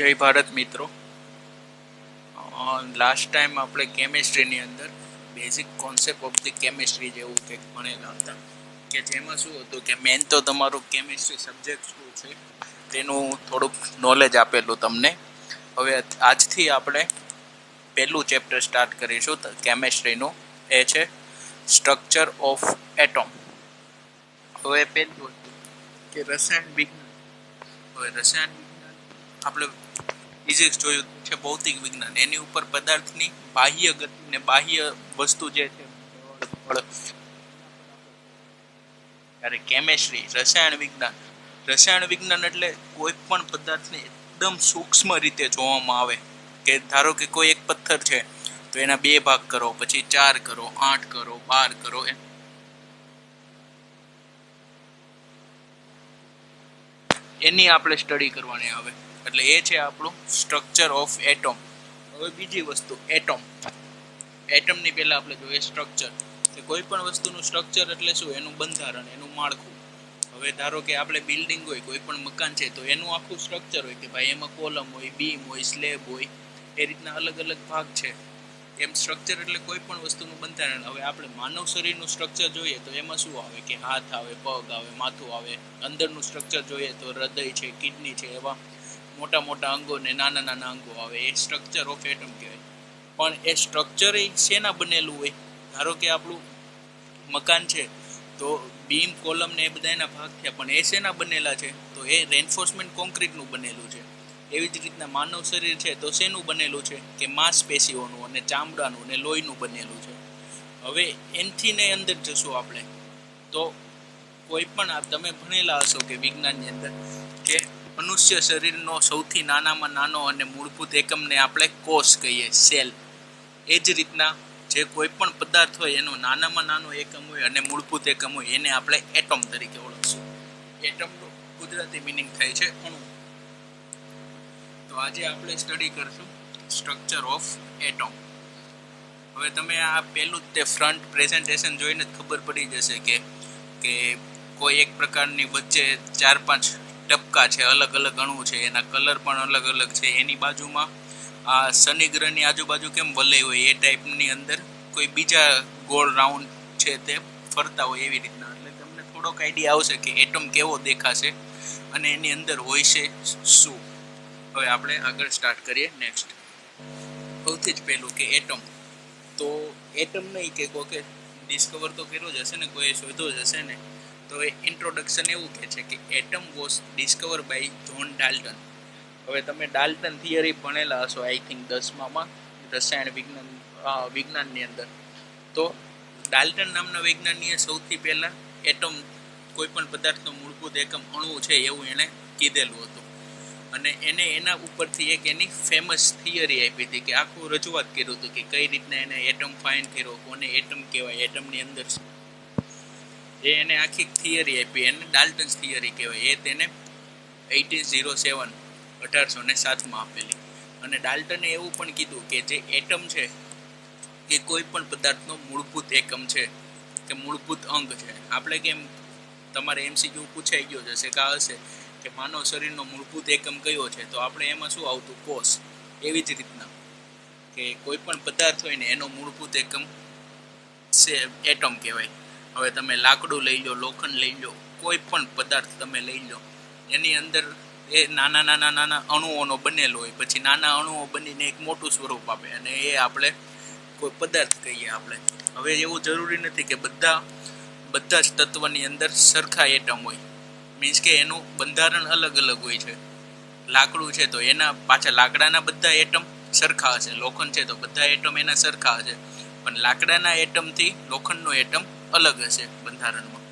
जय भारत मित्रों। Last time આપણે કેમેસ્ટ્રીની અંદર basic concept of the chemistry જેવું કંઈક ભણેલા હતા કે જેમાં શું હતું કે મેન તો તમારું કેમેસ્ટ્રી સબ્જેક્ટ શું છે તેનું થોડુંક નોલેજ આપેલું તમને. હવે આજથી આપણે પહેલું ચેપ્ટર સ્ટાર્ટ કરીશું કેમેસ્ટ્રીનું. એ છે સ્ટ્રક્ચર ઓફ એટમ. હવે પહેલું હતું કે રસાયણ વિજ્ઞાન. હવે રસાયણ વિજ્ઞાન આપણે ફિઝિક્સ જોયું છે, ભૌતિક વિજ્ઞાન, એની ઉપર પદાર્થની બાહ્ય ગતિ ને બાહ્ય વસ્તુ જે છે ત્યારે કેમેસ્ટ્રી રસાયણ વિજ્ઞાન એટલે કોઈ પણ પદાર્થને એકદમ સૂક્ષ્મ રીતે જોવામાં આવે કે ધારો કે કોઈ એક પથ્થર છે તો એના 2 ભાગ કરો, પછી 4 કરો, 8 કરો, 12 કરો, એની આપણે સ્ટડી કરવાની આવે. એટલે એ છે આપણું સ્ટ્રક્ચર ઓફ એટમ. હવે બીજી વસ્તુ એટમની પહેલા આપણે જોઈએ સ્ટ્રક્ચર. કે કોઈ પણ વસ્તુનું સ્ટ્રક્ચર એટલે શું? એનું બંધારણ, એનું માળખું. હવે ધારો કે આપણે બિલ્ડિંગ હોય, કોઈ પણ મકાન છે તો એનું આખું સ્ટ્રક્ચર હોય કે ભાઈ એમાં કોલમ હોય, બીમ હોય, સ્લેબ હોય, એ રીતના અલગ અલગ ભાગ છે. એમ સ્ટ્રક્ચર એટલે કોઈ પણ વસ્તુનું બંધારણ. હવે આપણે માનવ શરીરનું સ્ટ્રક્ચર જોઈએ તો એમાં શું આવે કે હાથ આવે, પગ આવે, માથું આવે. અંદરનું સ્ટ્રક્ચર જોઈએ તો હૃદય છે, કિડની છે, એવા મોટા મોટા અંગો ને નાના નાના અંગો આવે. એ સ્ટ્રક્ચર ઓફ એટમ કહેવાય. પણ એ સ્ટ્રક્ચર એ શેના બનેલું હોય? ધારો કે આપણું મકાન છે તો બીમ, કોલમ ને એ બધા એના ભાગ થયા, પણ એ શેના બનેલા છે? તો એ રેન્ફોર્સમેન્ટ કોન્ક્રીટનું બનેલું છે. એવી જ રીતના માનવ શરીર છે તો શેનું બનેલું છે? કે માંસપેશીઓનું અને ચામડાનું અને લોહીનું બનેલું છે. હવે એનથી ને અંદર જશું આપણે તો કોઈ પણ તમે ભણેલા હશો કે વિજ્ઞાનની અંદર કે મનુષ્ય શરીરનો સૌથી નાનામાં નાનો અને મૂળભૂત એકમને આપણે કોષ કહીએ, સેલ. એ જ રીતના જે કોઈ પણ પદાર્થ હોય એનો નાનામાં નાનો એકમ હોય અને મૂળભૂત એકમ હોય એને આપણે એટમ તરીકે ઓળખશું. એટમનું ગુજરાતી મિનિંગ થાય છે અણુ. તો આજે આપણે સ્ટડી કરશું સ્ટ્રક્ચર ઓફ એટમ. હવે તમે આ પહેલું તે ફ્રન્ટ પ્રેઝન્ટેશન જોઈને જ ખબર પડી જશે કે કોઈ એક પ્રકારની વચ્ચે 4-5 ટપકા છે, અલગ અલગ અણુ છે, એના કલર પણ અલગ અલગ છે. એની બાજુમાં આ શનિ ગ્રહની આજુબાજુ કેમ વલય હોય એ ટાઈપની અંદર કોઈ બીજા ગોળ રાઉન્ડ છે તે ફરતા હોય એવી રીતના. એટલે તમને થોડોક આઈડિયા આવશે કે એટમ કેવો દેખાશે અને એની અંદર હોય છે શું. હવે આપણે આગળ સ્ટાર્ટ કરીએ. નેક્સ્ટ સૌથી જ પહેલું કે એટમ. તો એટમ નહીં કે કોઈ ડિસ્કવર તો કર્યો જ હશે ને, કોઈ શોધ્યો જ હશે ને. તો એ ઇન્ટ્રોડક્શન એવું કહે છે કે atom was discover by John Dalton. હવે તમે ડાલ્ટન થિયરી ભણેલા હશો આઈ થિંક 10માં રસાયણ વિજ્ઞાનની અંદર. તો ડાલ્ટન નામના વૈજ્ઞાનિકે સૌથી પહેલા એટમ, કોઈ પણ પદાર્થનો મૂળભૂત એકમ અણુ છે એવું એણે કીધેલું હતું. અને એને એના ઉપરથી એક એની ફેમસ થિયરી આપી હતી કે આખું રજૂઆત કર્યું હતું કે કઈ રીતના એને એટમ ફાઇન્ડ કર્યો, કોને એટમ કહેવાય, એટમની અંદર એ એને આખી થિયરી આપી. એને ડાલ્ટન્સ થિયરી કહેવાય. એ તેને 1807માં આપેલી. અને ડાલ્ટને એવું પણ કીધું કે જે એટમ છે એ કોઈ પણ પદાર્થનો મૂળભૂત એકમ છે કે મૂળભૂત અંગ છે. આપણે કેમ તમારે એમસીક્યુ પૂછાઈ ગયો જશે કા હશે કે માનવ શરીરનો મૂળભૂત એકમ કયો છે, તો આપણે એમાં શું આવતું? કોષ. એવી જ રીતના કે કોઈ પણ પદાર્થ હોય ને એનો મૂળભૂત એકમ એટમ કહેવાય. હવે તમે લાકડું લઈ લો, લોખંડ લઈ લો, કોઈ પણ પદાર્થ તમે લઈ લો, એની અંદર એ નાના અણુઓનો બનેલો હોય. પછી નાના અણુઓ બનીને એક મોટું સ્વરૂપ આપે અને એ આપણે કોઈ પદાર્થ કહીએ આપણે. હવે એવું જરૂરી નથી કે બધા જ તત્વની અંદર સરખા એટમ હોય. મીન્સ કે એનું બંધારણ અલગ અલગ હોય છે. લાકડું છે તો એના પાછા લાકડાના બધા એટમ સરખા હશે. લોખંડ છે તો બધા એટમ એના સરખા હશે. પણ લાકડાના એટમથી લોખંડનો એટમ અલગ હશે બંધારણમાં.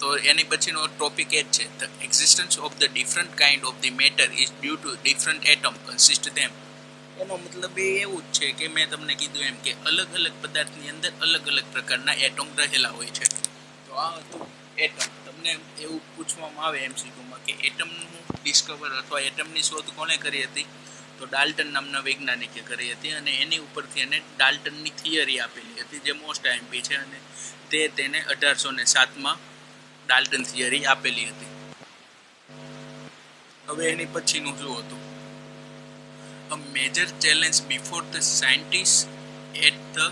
તો એની પછીનો ટોપિક એ જ છે the existence of the different kind of the matter is due to different atom consist them. એનો મતલબ એ એવું જ છે કે મેં તમને કીધું એમ કે અલગ અલગ પદાર્થની અંદર અલગ અલગ પ્રકારના એટમ રહેલા હોય છે. તો આ હતું એટમ. તમને એવું પૂછવામાં આવે એમસીક્યુમાં કે એટમનું ડિસ્કવર અથવા એટમની શોધ કોણે કરી હતી? તો ડાલ્ટન નામના વૈજ્ઞાનિકે કરી હતી. અને એની ઉપરથી એને ડાલ્ટનની થિયરી આપેલી હતી જે મોસ્ટ આઈએમપી છે. અને તેને 1807માં ડાલ્ટન થિયરી આપેલી હતી. હવે એની પછીનું શું હતું? A major challenge before the scientists at the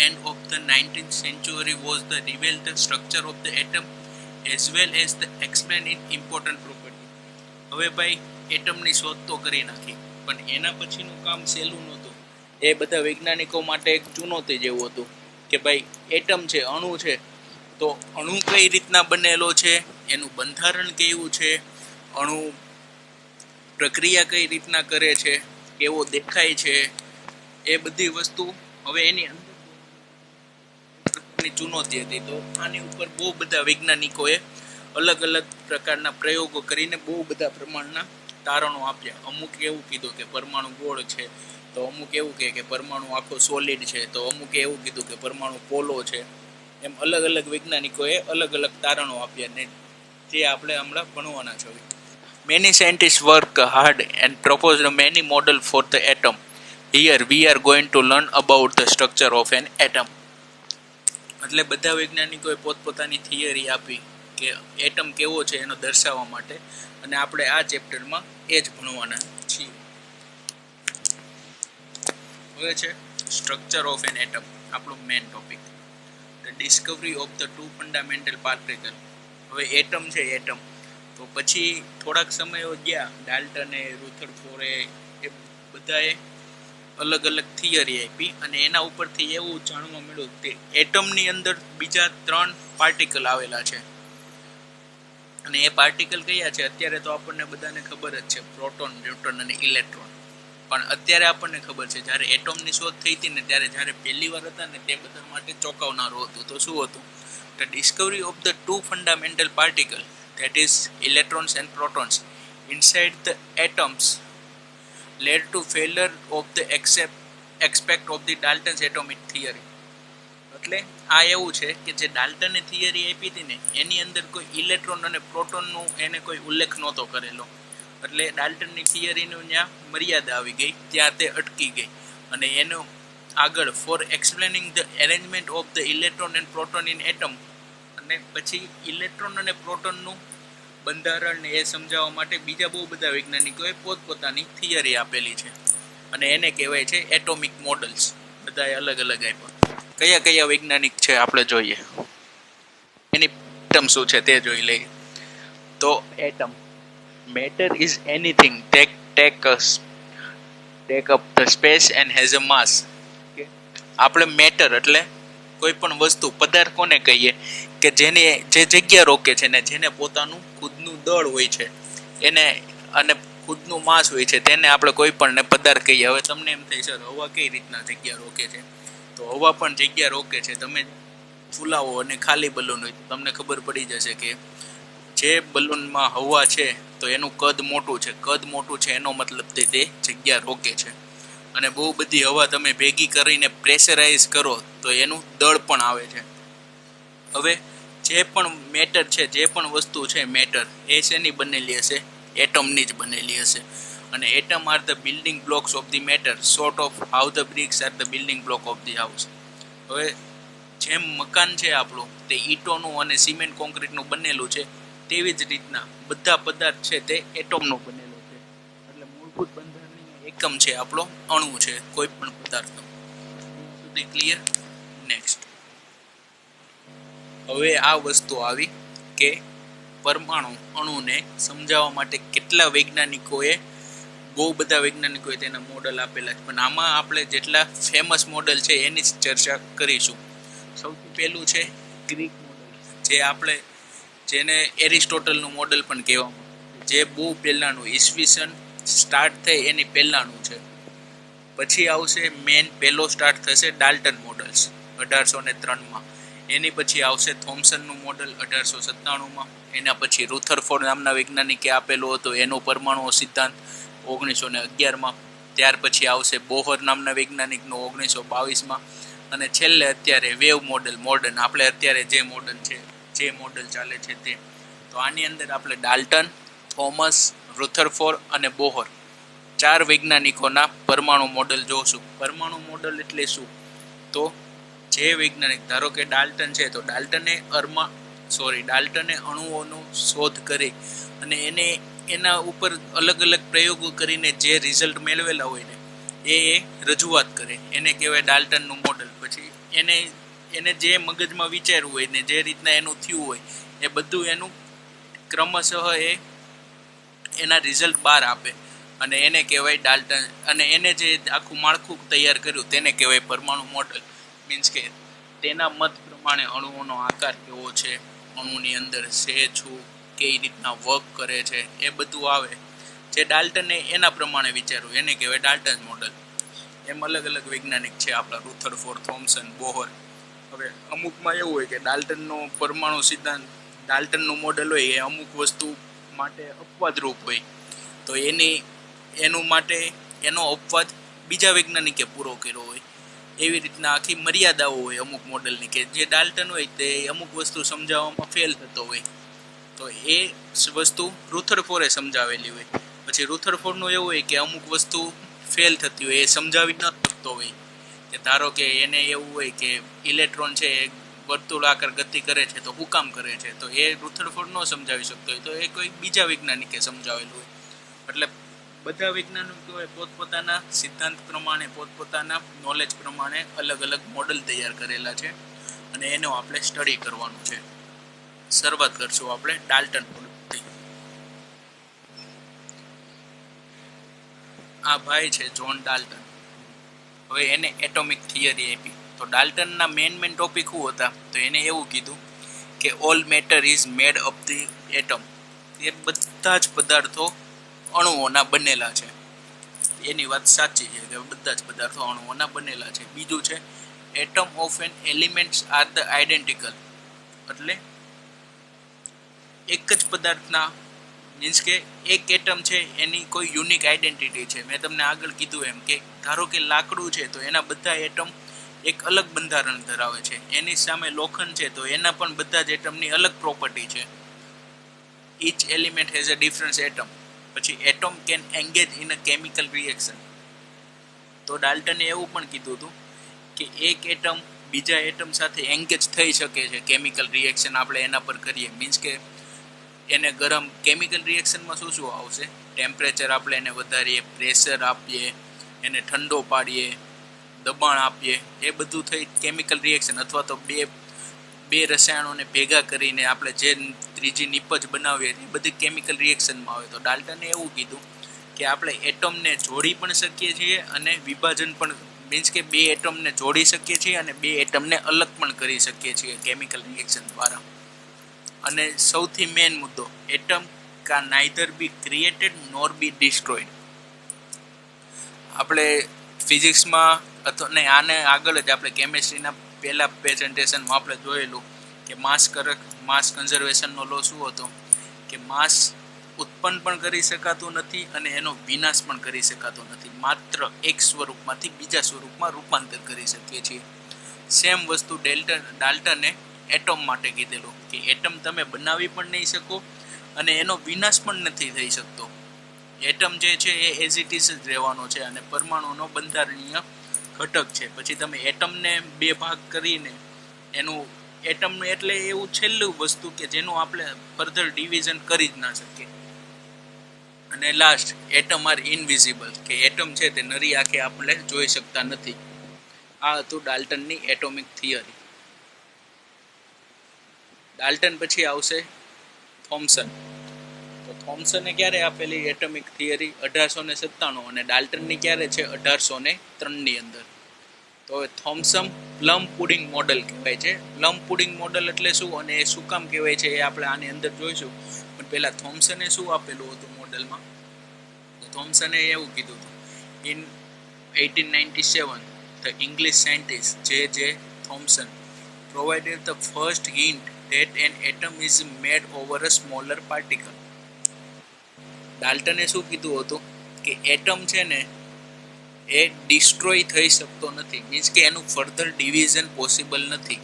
end of the 19th century was the reveal the structure of the atom as well as the explain in important property. હવે ભાઈ એટમની શોધ તો કરી નાખી, પણ એના પછીનું કામ સહેલું નહોતું. એ બધા વૈજ્ઞાનિકો માટે એક ચુનૌતી જેવું હતું કે ભાઈ એટમ છે, અણુ છે, તો અણુ કઈ રીતના બનેલો છે, એનું બંધારણ કેવું છે, અણુ પ્રક્રિયા કઈ રીતના કરે છે, કેવો દેખાય છે, એ બધી વસ્તુ હવે એની અંદરની ચુનૌતી હતી. તો આની ઉપર બહુ બધા વૈજ્ઞાનિકોએ અલગ અલગ પ્રકારના પ્રયોગો કરીને બહુ બધા પ્રમાણના તારણો આપ્યા. અમુક એવું કીધું કે પરમાણુ ગોળ છે, તો અમુક એવું કે પરમાણુ આખો સોલિડ છે, તો અમુક એવું કીધું કે પરમાણુ પોલો છે. એમ અલગ અલગ વૈજ્ઞાનિકોએ અલગ અલગ તારણો આપ્યા ને જે આપણે હમણાં ભણવાના છે. Many scientists work hard and proposed many models for the atom. Here we are going to learn about the structure of an atom. એટલે બધા વૈજ્ઞાનિકોએ પોતપોતાની થિયરી આપી કે એટમ કેવો છે એનો દર્શાવવા માટે, અને આપણે આ ચેપ્ટરમાં એ જ ભણવાના છીએ. હવે છે સ્ટ્રક્ચર ઓફ એન એટમ, આપણો main topic. The discovery of the two fundamental particle. હવે એટમ છે, એટમ તો પછી થોડાક સમયો ગયા, ડાલ્ટને, રુથરફોર્ડે, એ બધાએ અલગ અલગ થિયરી આપી અને એના ઉપરથી એવું જાણવા મળ્યું કે એટમની અંદર બીજા 3 પાર્ટિકલ આવેલા છે. અને એ પાર્ટિકલ કયા છે? અત્યારે તો આપણને બધાને ખબર જ છે, પ્રોટોન, ન્યુટ્રોન અને ઇલેક્ટ્રોન. પણ અત્યારે આપણને ખબર છે, જ્યારે એટમની શોધ થઈ હતી ને ત્યારે જ્યારે પહેલી વાર હતા ને તે બધા માટે ચોંકાવનારું હતું. તો શું હતું? The discovery of the two fundamental particle, that is electrons and protons inside the atoms led to failure of the aspect of the Dalton's atomic theory. એટલે આ એવું છે કે જે ડાલ્ટને થિયરી આપી હતી ને એની અંદર કોઈ ઇલેક્ટ્રોન અને પ્રોટોનનું એને કોઈ ઉલ્લેખ નહોતો કરેલો. એટલે ડાલ્ટનની થિયરીનું ત્યાં મર્યાદા આવી ગઈ, ત્યાં તે અટકી ગઈ. અને એનો આગળ for explaining the arrangement of the electron and proton in atom, અને પછી ઇલેક્ટ્રોન અને પ્રોટોનનું બંધારણ એ સમજાવવા માટે બીજા બહુ બધા વૈજ્ઞાનિકોએ પોતપોતાની થિયરી આપેલી છે, અને એને કહેવાય છે એટોમિક મોડલ્સ. બધાએ અલગ અલગ આપ્યા. કયા કયા વૈજ્ઞાનિક છે આપણે જોઈએ, એની એટમ શું છે તે જોઈ લઈએ. તો atom, matter is anything take up the space and has a mass. આપણે મેટર એટલે કોઈ પણ વસ્તુ, પદાર્થ કોને કહીએ કે જેને જે જગ્યા રોકે છે ને જેને પોતાનું ખુદનું દળ હોય છે એને, અને ખુદનું માસ હોય છે, તેને આપણે કોઈ પણ ને પદાર્થ કહીએ. હવે તમને એમ થાય સર હવા કઈ રીતના જગ્યા રોકે છે? તો હવા પણ જગ્યા રોકે છે. તમે ફૂલાવો અને ખાલી બલૂન હોય તો તમને ખબર પડી જશે કે જે બલૂનમાં હવા છે તો એનું કદ મોટું છે. કદ મોટું છે એનો મતલબ તે જગ્યા રોકે છે. અને બહુ બધી હવા તમે ભેગી કરીને પ્રેશરાઇઝ કરો તો એનું દળ પણ આવે છે. હવે જે પણ મેટર છે, જે પણ વસ્તુ છે મેટર, એ શેની બનેલી હશે? એટમની જ બનેલી હશે. અને atom are the building blocks of the matter, sort of how the BRICS are the building block of the house. હવે જેમ મકાન છે આપણું તે ઈંટોનું અને સિમેન્ટ કોન્ક્રીટનું બનેલું છે, તેવી જ રીતના બધા પદાર્થ છે તે એટમનો બનેલો છે. એટલે મૂળભૂત બંધારણીય એકમ છે આપણો અણુ છે, કોઈ પણ પદાર્થનો. સુધી ક્લિયર? નેક્સ્ટ, હવે આ વસ્તુ આવી કે પરમાણુ અણુને સમજાવવા માટે કેટલા વૈજ્ઞાનિકોએ, બહુ બધા વૈજ્ઞાનિકોએ તેના મોડલ આપેલા છે, પણ આમાં આપણે જેટલા ફેમસ મોડલ છે એની જ ચર્ચા કરીશું. સૌથી પહેલું છે ગ્રીક મોડલ, જે આપણે જેને એરિસ્ટોટલનું મોડલ પણ કહેવામાં, જે બહુ પહેલાંનું, ઈસવીસન સ્ટાર્ટ થઈ એની પહેલાંનું છે. પછી આવશે મેન પહેલો સ્ટાર્ટ થશે ડાલ્ટન મોડલ્સ 1803માં. એની પછી આવશે થોમ્સનનું મોડલ 1897માં. એના પછી રુથરફોર્ડ નામના વૈજ્ઞાનિકે આપેલું હતું એનું પરમાણુ સિદ્ધાંત 1911માં. ત્યાર પછી આવશે બોહર નામના વૈજ્ઞાનિકનું 1922માં. અને છેલ્લે અત્યારે વેવ મોડલ, મોડર્ન આપણે અત્યારે જે મોડલ છે, જે મોડલ ચાલે છે તે. તો આની અંદર આપણે ડાલ્ટન, થોમસ, રુથરફોર્ડ અને બોહર 4 વૈજ્ઞાનિકોના પરમાણુ મોડલ જોશું. પરમાણુ મોડલ એટલે શું? તો જે વૈજ્ઞાનિક, ધારો કે ડાલ્ટન છે તો ડાલ્ટને ડાલ્ટને અણુઓનો શોધ કરી અને એના ઉપર અલગ અલગ પ્રયોગો કરીને જે રિઝલ્ટ મેળવેલા હોય ને એ રજૂઆત કરે, એને કહેવાય ડાલ્ટનનું મોડલ. પછી એને જે મગજમાં વિચારવું હોય ને જે રીતના એનું થયું હોય એ બધું એનું ક્રમશઃ એના રિઝલ્ટ બહાર આપે અને એને કહેવાય ડાલ્ટન. અને એને જે આખું માળખું તૈયાર કર્યું તેને કહેવાય પરમાણુ મોડલ. મીન્સ કે તેના મત પ્રમાણે અણુઓનો આકાર કેવો છે, અણુની અંદર છે શું, કઈ રીતના વર્ક કરે છે, એ બધું આવે જે ડાલ્ટને એના પ્રમાણે વિચારવું એને કહેવાય ડાલ્ટન મોડલ. એમ અલગ અલગ વૈજ્ઞાનિક છે આપણા, રુથરફોર્ડ, થોમ્સન, બોહર. હવે અમુકમાં એવું હોય કે ડાલ્ટનનો પરમાણુ સિદ્ધાંત, ડાલ્ટનનું મોડલ હોય એ અમુક વસ્તુ માટે અપવાદરૂપ હોય, તો એનું માટે એનો અપવાદ બીજા વૈજ્ઞાનિકે પૂરો કર્યો હોય. એવી રીતના આખી મર્યાદાઓ હોય અમુક મોડલની, કે જે ડાલ્ટન હોય તે અમુક વસ્તુ સમજાવવામાં ફેલ થતો હોય તો એ વસ્તુ રુથરફોર્ડે સમજાવેલી હોય. પછી રુથરફોર્ડનું એવું હોય કે અમુક વસ્તુ ફેલ થતી હોય, એ સમજાવી ન શકતો હોય. કે ધારો કે એને એવું હોય કે ઇલેક્ટ્રોન છે એ વર્તુળાકાર ગતિ કરે છે તો શું કામ કરે છે, તો એ રુથરફોર્ડ ન સમજાવી શકતો હોય, તો એ કોઈ બીજા વૈજ્ઞાનિકે સમજાવેલું હોય. એટલે બધા વૈજ્ઞાનિકોએ પોતપોતાના સિદ્ધાંત પ્રમાણે, પોતપોતાના નોલેજ પ્રમાણે અલગ અલગ મોડલ તૈયાર કરેલા છે અને એનો આપણે સ્ટડી કરવાનું છે. શરૂઆત કરશું આપણે ડાલ્ટન મોડલથી. આ ભાઈ છે જ્હોન ડાલ્ટન. હવે એને એટોમિક થિયરી આપી. તો ડાલ્ટનના મેન ટોપિક શું હતા, તો એને એવું કીધું કે all matter is made of the atom. એ બધા જ પદાર્થો અણુઓના બનેલા છે. એની વાત સાચી છે કે બધા જ પદાર્થો અણુઓના બનેલા છે. બીજું છે atom of an elements are the identical. એટલે એક જ પદાર્થના, મીન્સ કે એક એટમ છે એની કોઈ યુનિક આઈડેન્ટિટી છે. મેં તમને આગળ કીધું એમ કે ધારો કે લાકડું છે તો એના બધા એટમ એક અલગ બંધારણ ધરાવે છે. એની સામે લોખંડ છે તો એના પણ બધા જ એટમની અલગ પ્રોપર્ટી છે. Each element has a difference atom. પછી atom can engage in a chemical reaction. તો ડાલ્ટને એવું પણ કીધું હતું કે એક એટમ બીજા એટમ સાથે એંગેજ થઈ શકે છે કેમિકલ રિએક્શન આપણે એના પર કરીએ. મીન્સ કે એને ગરમ, કેમિકલ રિએક્શનમાં શું શું આવશે, ટેમ્પરેચર આપણે એને વધારીએ, પ્રેશર આપીએ, એને ઠંડો પાડીએ, દબાણ આપીએ, એ બધું થઈ કેમિકલ રિએક્શન. અથવા તો બે રસાયણોને ભેગા કરીને આપણે જે ત્રીજી નિપજ બનાવીએ એ બધી કેમિકલ રિએક્શનમાં આવે. તો ડાલ્ટને એવું કીધું કે આપણે એટમને જોડી પણ શકીએ છીએ અને વિભાજન પણ, મીન્સ કે બે એટમને જોડી શકીએ છીએ અને બે એટમને અલગ પણ કરી શકીએ છીએ કેમિકલ રિએક્શન દ્વારા. અને સૌથી મેઇન મુદ્દો, એટમ કાન નાઇધર બી ક્રિએટેડ નોર બી ડિસ્ટ્રોયડ. આપણે ફિઝિક્સમાં અથવા ને આને આગળ જ આપણે કેમેસ્ટ્રીના પહેલા પ્રેઝન્ટેશનમાં આપણે જોયેલું કે માસ કન્ઝર્વેશનનો લો શું હતો, કે માસ ઉત્પન્ન પણ કરી શકાતું નથી અને એનો વિનાશ પણ કરી શકાતો નથી. માત્ર એક સ્વરૂપમાંથી બીજા સ્વરૂપમાં રૂપાંતર કરી શકીએ છીએ. સેમ વસ્તુ ડાલ્ટને એટમ માટે કીધેલું કે એટમ તમે બનાવી પણ નહીં શકો અને એનો વિનાશ પણ નથી થઈ શકતો. એટમ જે છે એ એઝ ઇટ ઇઝ જ રહેવાનો છે અને પરમાણુનો બંધારણીય ઘટક છે. પછી તમે એટમને બે ભાગ કરીને એનું એટમ એટલે એવું છેલ્લું વસ્તુ કે જેનું આપણે ફર્ધર ડિવિઝન કરી જ ના શકીએ. અને લાસ્ટ, એટમ આર ઇનવિઝિબલ, કે એટમ છે તે નરી આંખે આપણે જોઈ શકતા નથી. આ હતું ડાલ્ટનની એટોમિક થિયરી. ડાલ્ટન પછી આવશે થોમ્સન. તો થોમ્સને ક્યારે આપેલી એટોમિક થિયરી? 1897, અને ડાલ્ટનની ક્યારે છે? 1803 ની અંદર. તો હવે થોમ્સન પ્લમ પુડિંગ મોડલ કહેવાય છે. પ્લમ પુડિંગ મોડલ એટલે શું અને એ શું કામ કહેવાય છે એ આપણે આની અંદર જોઈશું. પણ પહેલા થોમ્સને શું આપેલું હતું મોડલમાં? તો થોમ્સને એવું કીધું હતું, in 1897 the English scientist J.J. Thomson provided the first hint that an atom is made over a smaller particle. ડાલ્ટને શું કીધું હતું કે એટમ છે ને એ ડિસ્ટ્રોય થઈ શકતો નથી, મીન્સ કે એનું ફર્ધર ડિવિઝન પોસિબલ નથી.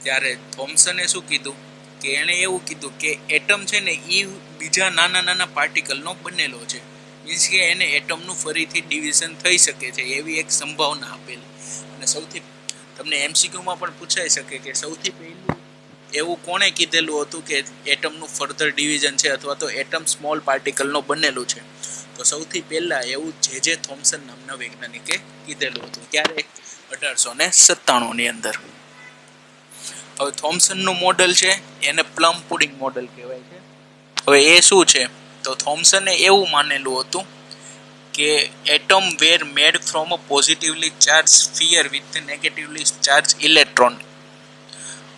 ત્યારે થોમ્સને શું કીધું કે એણે એવું કીધું કે એટમ છે ને એ બીજા નાના નાના પાર્ટિકલનો બનેલો છે. મીન્સ કે એને એટમનું ફરીથી ડિવિઝન થઈ શકે છે એવી એક સંભાવના આપેલી. અને સૌથી તમને એમસીક્યુમાં પણ પૂછાઈ શકે કે સૌથી પહેલું એવું કોણે કીધેલું હતું કે એટમનું ફર્ધર ડિવિઝન છે અથવા તો એટમ સ્મોલ પાર્ટિકલનો બનેલું છે? તો સૌથી પહેલા એવું જે થોમ્સન નામના વૈજ્ઞાનિકે કીધેલું હતું. ત્યારે 1897 ની અંદર. હવે થોમ્સનનું મોડલ છે એને પ્લમ પુડિંગ મોડલ કહેવાય છે. હવે એ શું છે? તો થોમ્સને એવું માનેલું હતું કે atom were made from a positively charge sphere with negatively charge electron.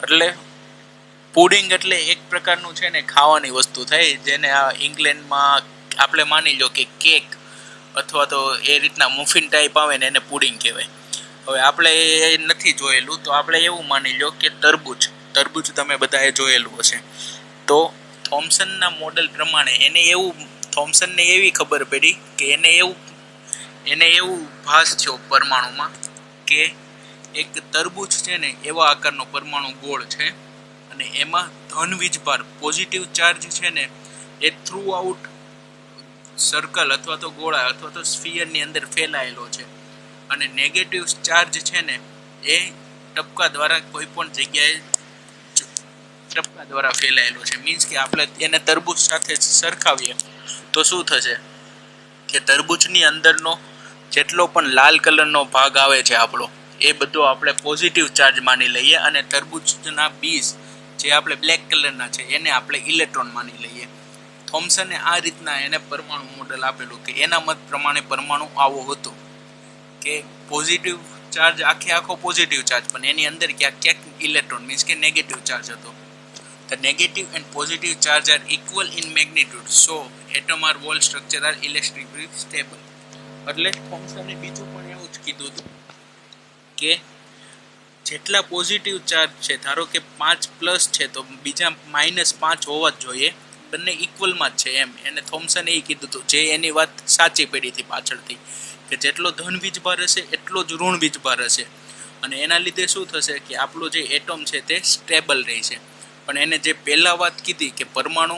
એટલે પુડિંગ એટલે એક પ્રકારનું છે ને ખાવાની વસ્તુ થાય, જેને આ ઇંગ્લેન્ડમાં આપણે માની લો કે કેક અથવા તો એ રીતના મફિન ટાઈપ આવે ને એને પુડિંગ કહેવાય. હવે આપણે એ નથી જોયેલું તો આપણે એવું માની લો કે તરબૂચ તમે બધાએ જોયેલું હશે. તો થોમ્સનના મોડલ પ્રમાણે થોમ્સનને એવી ખબર પડી કે એને એવું ભાસ થયો પરમાણુમાં કે એક તરબૂચ છે ને એવા આકારનો પરમાણુ ગોળ છે અને એમાં ધન વીજભાર પોઝિટિવ ચાર્જ છે ને એ થ્રુ આઉટ સર્કલ અથવા તો ગોળા અથવા તો સ્ફિયરની અંદર ફેલાયેલો છે અને નેગેટિવ ચાર્જ છે ને એ ટપકા દ્વારા કોઈ પણ જગ્યાએ ટપકા દ્વારા ફેલાયેલો છે. મીન્સ કે આપણે એને તરબૂચ સાથે સરખાવીએ તો શું થશે કે તરબૂચની અંદરનો જેટલો પણ લાલ કલરનો ભાગ આવે છે આપણો, એ બધો આપણે પોઝિટિવ ચાર્જ માની લઈએ અને તરબૂચના બીજ જે આપણે બ્લેક કલરના છે એને આપણે ઇલેક્ટ્રોન માની લઈએ. થોમ્સને આ રીતના એને પરમાણુ મોડલ આપેલું કે એના મત પ્રમાણે પરમાણુ આવો હતો કે પોઝિટિવ ચાર્જ આખો પોઝિટિવ ચાર્જ, પણ એની અંદર ક્યાંક ઇલેક્ટ્રોન મીન્સ કે નેગેટિવ ચાર્જ હતો. The negative and positive charge are equal in magnitude, so atom or whole structure are electrically stable. એટલે થોમ્સને બીજું પણ એવું જ કીધું હતું કે જેટલા પોઝિટિવ ચાર્જ છે, ધારો કે 5+ છે તો બીજા -5 હોવા જ જોઈએ, બંને ઇક્વલમાં જ છે એમ. એને થોમ્સને એ કીધું હતું, જે એની વાત સાચી પડી હતી પાછળથી, કે જેટલો ધન વીજભાર હશે એટલો જ ઋણ વીજભાર હશે અને એના લીધે શું થશે કે આપણો જે એટમ છે તે સ્ટેબલ રહેશે. પણ એને જે પહેલા વાત કીધી કે પરમાણુ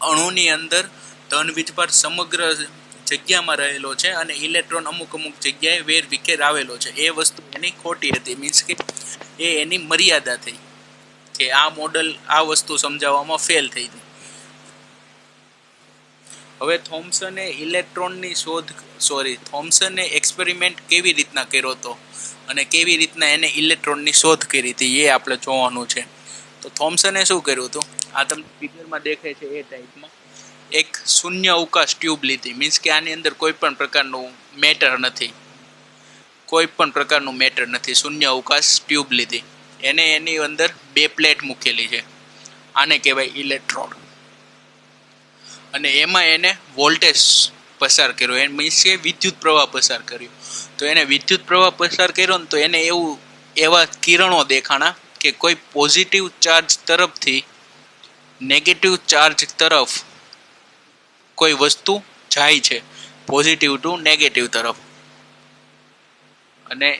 અણુની અંદર ધન વીજભાર સમગ્ર જગ્યામાં રહેલો છે અને ઇલેક્ટ્રોન અમુક જગ્યાએ વેર વિખેર આવેલો છે, એ વસ્તુ એની ખોટી હતી. મીન્સ કે એ એની મર્યાદા થઈ કે આ મોડલ આ વસ્તુ સમજાવવામાં ફેલ થઈ હતી. હવે થોમ્સને એક્સપેરિમેન્ટ કેવી રીતના કર્યો હતો અને કેવી રીતના એને ઇલેક્ટ્રોનની શોધ કરી હતી એ આપણે જોવાનું છે. તો થોમ્સને શું કર્યું હતું, આ તમને ફિગરમાં દેખાય છે એ ટાઈપમાં એક શૂન્ય અવકાશ ટ્યુબ લીધી. મીન્સ કે આની અંદર કોઈ પણ પ્રકારનું મેટર નથી, શૂન્ય અવકાશ ટ્યુબ લીધી. એને એની અંદર 2 પ્લેટ મૂકેલી છે, આને કહેવાય ઇલેક્ટ્રોડ. અને એમાં એને વોલ્ટેજ પસાર કર્યો, એ મીન્સ કે વિદ્યુત પ્રવાહ પસાર કર્યો. તો એને વિદ્યુત પ્રવાહ પસાર કર્યો ને તો એને એવા કિરણો દેખાણા કે કોઈ પોઝિટિવ ચાર્જ તરફથી નેગેટિવ ચાર્જ તરફ કોઈ વસ્તુ જાય છે, પોઝિટિવ ટુ નેગેટિવ તરફ. અને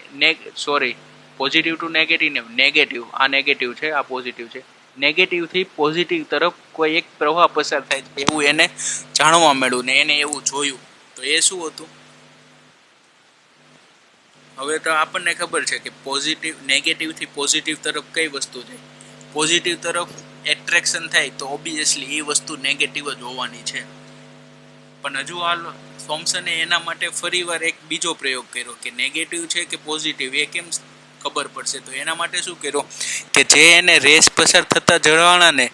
પોઝિટિવ ટુ નેગેટિવ, આ નેગેટિવ છે, આ પોઝિટિવ છે. નેગેટિવ થી પોઝિટિવ તરફ કોઈ એક પ્રવાહ પસાર થાય છે એવું એને જાણવા મળ્યું ને એને એવું જોયું. તો એ શું હતું? હવે તો આપણને ખબર છે કે નેગેટિવ થી પોઝિટિવ તરફ કઈ વસ્તુ જાય, પોઝિટિવ તરફ એટ્રેક્શન થાય તો ઓબ્વિયસલી એ વસ્તુ નેગેટિવ જ હોવાની છે. પણ હજુ થોમ્સને એના માટે ફરીવાર એક બીજો પ્રયોગ કર્યો કે નેગેટિવ છે કે પોઝિટિવ એ કેમ ખબર પડશે. તો એના માટે શું કર્યું કે જે એને રેસ પસાર થતા જળવાના ને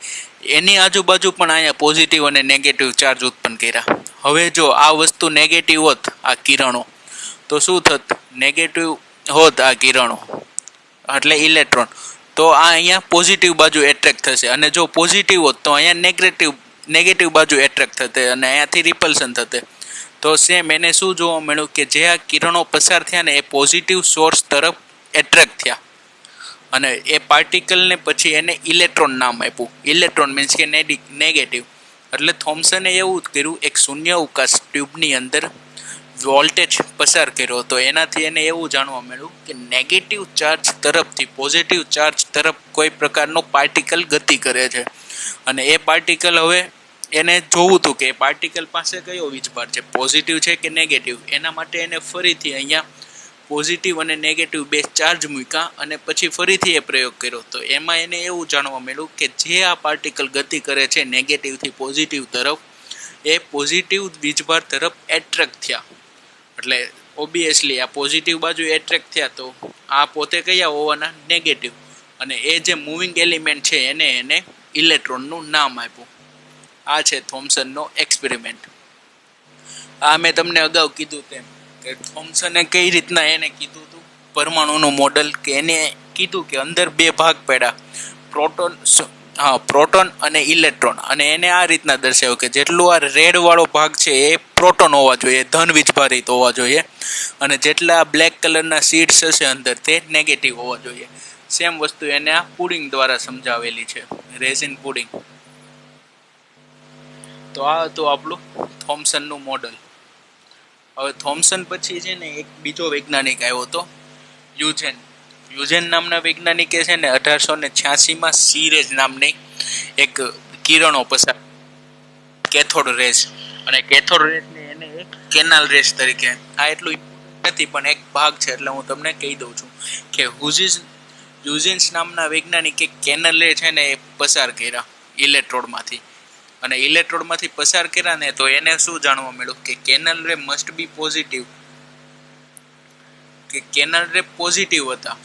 એની આજુબાજુ પણ અહીંયા પોઝિટિવ અને નેગેટિવ ચાર્જ ઉત્પન્ન કર્યા. હવે જો આ વસ્તુ નેગેટિવ હોત, આ કિરણો, તો શું થત? નેગેટિવ હોત આ કિરણો એટલે ઇલેક્ટ્રોન, તો આ અહીંયા પોઝિટિવ બાજુ એટ્રેક્ટ થશે અને જો પોઝિટિવ હોત તો અહીંયા નેગેટિવ બાજુ એટ્રેક્ટ થશે અને અહીંયાથી રિપલ્શન થશે. તો સેમ એને શું જોવા મળ્યું કે જે આ કિરણો પસાર થયા ને એ પોઝિટિવ સોર્સ તરફ એટ્રેક્ટ થયા અને એ પાર્ટિકલને પછી એને ઇલેક્ટ્રોન નામ આપ્યું. ઇલેક્ટ્રોન મીન્સ કે નેગેટિવ. એટલે થોમ્સને એવું જ કર્યું, એક શૂન્ય અવકાશ ટ્યુબની અંદર વોલ્ટેજ પસાર કર્યો તો એનાથી એને એવું જાણવા મળ્યું કે નેગેટિવ ચાર્જ તરફથી પોઝિટિવ ચાર્જ તરફ કોઈ પ્રકારનો પાર્ટિકલ ગતિ કરે છે. અને એ પાર્ટિકલ હવે એને જોવું હતું કે પાર્ટિકલ પાસે કયો વીજભાર છે, પોઝિટિવ છે કે નેગેટિવ. એના માટે એને ફરીથી અહીંયા પોઝિટિવ અને નેગેટિવ બે ચાર્જ મૂક્યા અને પછી ફરીથી એ પ્રયોગ કર્યો. તો એમાં એને એવું જાણવા મળ્યું કે જે આ પાર્ટિકલ ગતિ કરે છે નેગેટિવથી પોઝિટિવ તરફ, એ પોઝિટિવ વીજભાર તરફ એટ્રેક્ટ થયા. એટલે ઓબ્વિયસલી આ પોઝિટિવ બાજુ એટ્રેક્ટ થયા, તો આ પોતે કયા હોવાના? નેગેટિવ. અને એ જે મૂવિંગ એલિમેન્ટ છે એને ઇલેક્ટ્રોનનું નામ આપ્યું. આ છે થોમ્સનનો એક્સપેરિમેન્ટ. આ મેં તમને અગાઉ કીધું તેમ કે થોમ્સને કઈ રીતના એને કીધું હતું પરમાણુનું મોડલ, કે એને કીધું કે અંદર બે ભાગ પડ્યા, પ્રોટોન અને ઇલેક્ટ્રોન. અને એને આ રીતના દર્શાવ્યું કે જેટલું આ રેડ વાળો ભાગ છે એ પ્રોટોન હોવા જોઈએ, ધન વીજભારિત હોવા જોઈએ, અને જેટલા બ્લેક કલરના સીડ્સ હશે અંદર તે નેગેટિવ હોવા જોઈએ. સેમ વસ્તુ એને આ પુડિંગ દ્વારા સમજાવેલી છે, રેઝિન પુડિંગ. તો આ હતું આપણું થોમ્સનનું મોડલ. હવે થોમ્સન પછી છે ને એક બીજો વૈજ્ઞાનિક આવ્યો હતો, યુજેન નામના વૈજ્ઞાનિકે છે ને 1886માં સીરેજ નામની એક કિરણો પસાર, કેથોડ રેસ. અને કેથોડ રેસને એને એક કેનાલ રેસ તરીકે, આ એટલું નથી પણ એક ભાગ છે એટલે હું તમને કહી દઉં છું કે યુજેન્સ નામના વૈજ્ઞાનિકે કેનાલ રે છે ને એ પસાર કર્યા ઇલેક્ટ્રોડમાંથી. અને ઇલેક્ટ્રોડમાંથી પસાર કર્યા ને તો એને શું જાણવા મળ્યું કે કેનાલ રે મસ્ટ બી પોઝિટિવ, કે કેનાલ રે પોઝિટિવ હતા.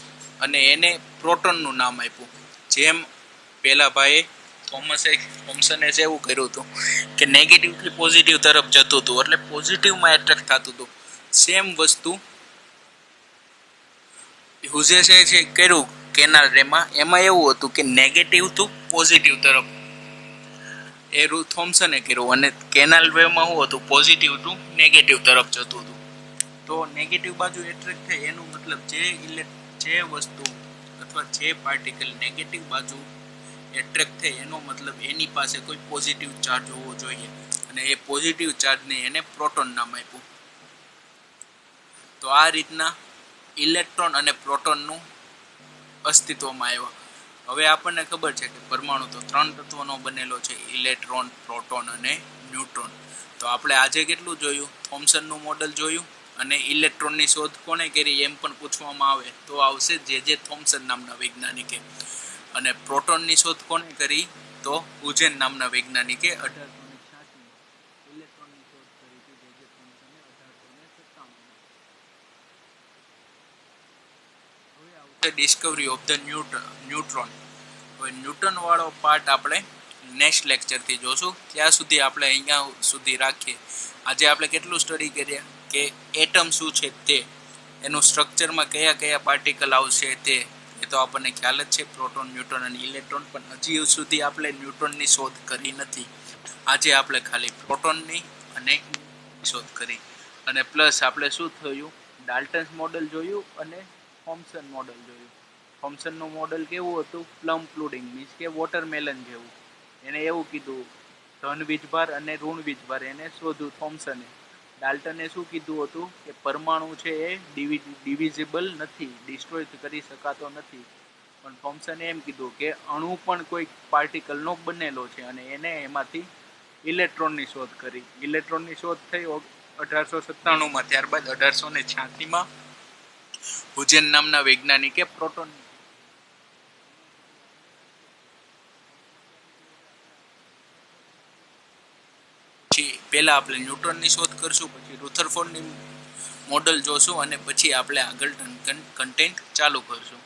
અને એને પ્રોટોનનું નામ આપ્યું. જેમ પેલા ભાઈએ થોમ્સને એવું કર્યું હતું કે નેગેટિવથી પોઝિટિવ તરફ જતું હતું એટલે પોઝિટિવમાં એટ્રેક્ટ થતું હતું, સેમ વસ્તુ હ્યુજેસે છે કર્યું કેનાલ રેમાં. એમાં એવું હતું કે નેગેટિવ ટુ પોઝિટિવ તરફ એ થોમ્સને કર્યું, અને કેનાલ વેમાં શું હતું? પોઝિટિવ ટુ નેગેટિવ તરફ જતું હતું. તો નેગેટિવ બાજુ એટ્રેક્ટ થાય એનું મતલબ જે વસ્તુ અથવા જે પાર્ટિકલ નેગેટિવ બાજુ એટ્રેક્ટ થાય એનો મતલબ એની પાસે કોઈ પોઝિટિવ ચાર્જ હોવો જોઈએ, અને એ પોઝિટિવ ચાર્જને એને પ્રોટોન નામ આપ્યું. તો આ રીતના ઇલેક્ટ્રોન અને પ્રોટોનનું અસ્તિત્વમાં આવ્યા. હવે આપણને ખબર છે કે પરમાણુ તો 3 તત્વોનો બનેલો છે, ઇલેક્ટ્રોન, પ્રોટોન અને ન્યુટ્રોન. તો આપણે આજે કેટલું જોયું? થોમ્સનનું મોડલ જોયું. અને ઇલેક્ટ્રોનની શોધ કોણે કરી એમ પણ પૂછવામાં આવે તો આવશે જે થોમ્સન નામના વૈજ્ઞાનિકે. અને પ્રોટોનની શોધ કોણે કરી? તો યુજેન નામના વૈજ્ઞાનિકે 1886માં. ઇલેક્ટ્રોનની શોધ કરી હતી જે થોમ્સને 1857માં. હવે આવશે ડિસ્કવરી ઓફ ધ ન્યુટ્રોન. હવે ન્યૂટન વાળો પાર્ટ આપણે નેક્સ્ટ લેક્ચરથી જોશું. ત્યાં સુધી આપણે અહીંયા સુધી રાખીએ. આજે આપણે કેટલું સ્ટડી કરીએ કે એટમ શું છે તે, એનું સ્ટ્રક્ચરમાં કયા કયા પાર્ટિકલ આવશે તે, એ તો આપણને ખ્યાલ જ છે, પ્રોટોન, ન્યુટ્રોન અને ઇલેક્ટ્રોન. પણ હજી સુધી આપણે ન્યુટ્રોનની શોધ કરી નથી. આજે આપણે ખાલી પ્રોટોનની અને શોધ કરી. અને પ્લસ આપણે શું થયું? ડાલ્ટન્સ મોડલ જોયું અને થોમ્સન મોડલ જોયું. થોમ્સનનું મોડલ કેવું હતું? પ્લમ પુડિંગ, મીન્સ કે વોટરમેલન જેવું. એને એવું કીધું ધન વીજભાર અને ઋણ વીજભાર એને શોધ્યું થોમ્સને. ડાલ્ટને શું કીધું હતું કે પરમાણુ છે એ ડિવિઝિબલ નથી, ડિસ્ટ્રોય કરી શકાતો નથી. પણ થોમ્સને એમ કીધું કે અણુ પણ કોઈ પાર્ટિકલનો બનેલો છે, અને એને એમાંથી ઇલેક્ટ્રોનની શોધ કરી. ઇલેક્ટ્રોનની શોધ થઈ 1897માં. ત્યારબાદ 1886માં યુજેન નામના વૈજ્ઞાનિકે પ્રોટોન પહેલા આપણે ન્યૂટનની શોધ કરશું, પછી રુથરફોર્ડની મોડલ જોશું, અને પછી આપણે આગળ કન્ટેન્ટ ચાલુ કરશું.